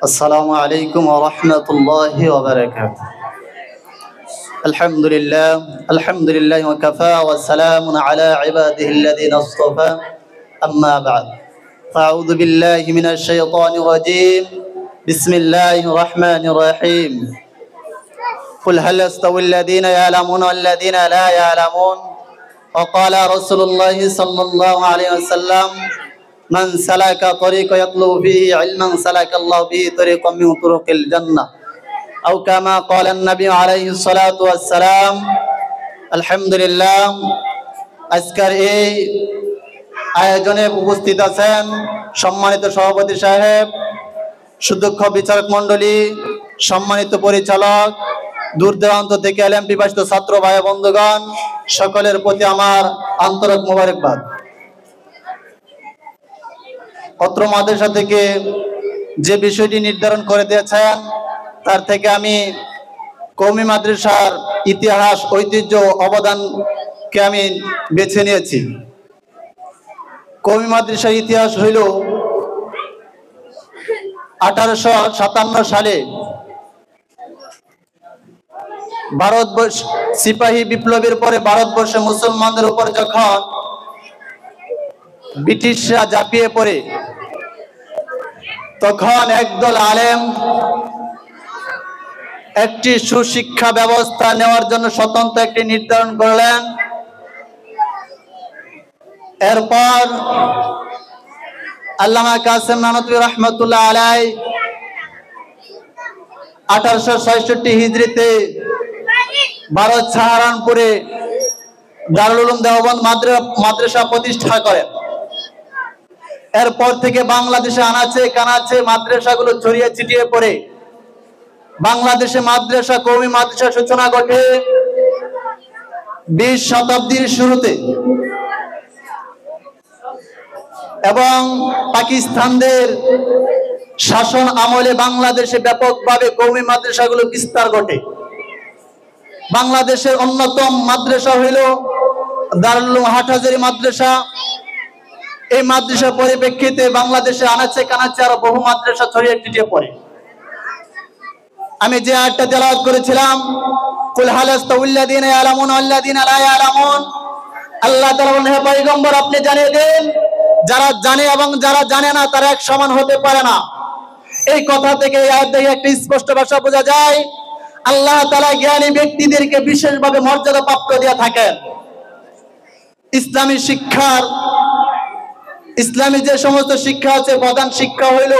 السلام عليكم ورحمة الله وبركاته. الحمد لله وكفى والسلام على عباده الذين اصطفى. أما بعد فأعوذ بالله من الشيطان الرجيم. بسم الله الرحمن الرحيم. قل هل يستوي الذين يعلمون والذين لا يعلمون وقال رسول الله صلى الله عليه وسلم من سلك طريق يطلب فيه علما سلك الله به طريقا من طرق الجنة أو كما قال النبي عليه الصلاة والسلام. আলহামদুলিল্লাহ, আজকের এই আয়োজনে উপস্থিত আছেন সম্মানিত সভাপতি সাহেব, সুদক্ষ বিচারক মণ্ডলী, সম্মানিত পরিচালক, দূর দূরান্ত থেকে এলেম পিপাসিত ছাত্র ভাই বন্ধুগণ, সকলের প্রতি আমার আন্তরিক মোবারকবাদ। অত্র মাদ্রাসা থেকে যে বিষয়টি নির্ধারণ করে দিয়েছেন তার থেকে আমি কওমি মাদ্রাসার ইতিহাস, ঐতিহ্য, অবদানকে আমি বেছে নিয়েছি। কওমি মাদ্রাসার ইতিহাস হইল 1857 সালে ভারতবর্ষ সিপাহী বিপ্লবের পরে ভারতবর্ষে মুসলমানদের উপর যখন ব্রিটিশরা ঝাঁপিয়ে পড়ে তখন একদল আলেম একটি সুশিক্ষা ব্যবস্থা নেওয়ার জন্য স্বতন্ত্র একটি নির্ধারণ করলেন। এরপর আল্লামা কাসেম নানতুবি রহমতুল্লাহ আলাইহি 1866 হিজরিতে ভারত সাহারানপুরে দারুল উলুম দেওবন্দ মাদ্রাসা প্রতিষ্ঠা করেন। এরপর থেকে বাংলাদেশে আনাচে কানাচে মাদ্রাসাগুলো ছড়িয়ে ছিটিয়ে পড়ে বাংলাদেশে মাদ্রাসা, কওমি মাদ্রাসার সূচনা ঘটে 20 শতাব্দীর শুরুতে এবং পাকিস্তানদের শাসন আমলে বাংলাদেশে ব্যাপকভাবে কওমি মাদ্রাসাগুলো বিস্তার ঘটে। বাংলাদেশের অন্যতম মাদ্রাসা হইল দারুল উলুম হাটহাজারী মাদ্রাসা। এই মাদ্রাসার পরিপ্রেক্ষিতে বাংলাদেশে আনাচে কানাচে আরো বহু মাদ্রাসা ছড়িয়ে ছিটিয়ে পড়ে। আমি যে আয়াতটা তেলাওয়াত করেছিলাম, কুল হাল ইয়াস্তাউল্লাযীনা ইয়ালামুন ওয়াল্লাযীনা লা ইয়ালামুন, আল্লাহ তাআলা বলেন, হে পয়গম্বর আপনি জানিয়ে দেন যারা জানে এবং যারা জানে না তারা এক সমান হতে পারে না। এই কথা থেকে এই আয়াত থেকে একটি স্পষ্ট ভাষা বোঝা যায় আল্লাহ তাআলা জ্ঞানী ব্যক্তিদেরকে বিশেষভাবে মর্যাদা প্রাপ্ত দিয়ে থাকেন। ইসলামী যে সমস্ত শিক্ষা আছে, প্রধান শিক্ষা হইল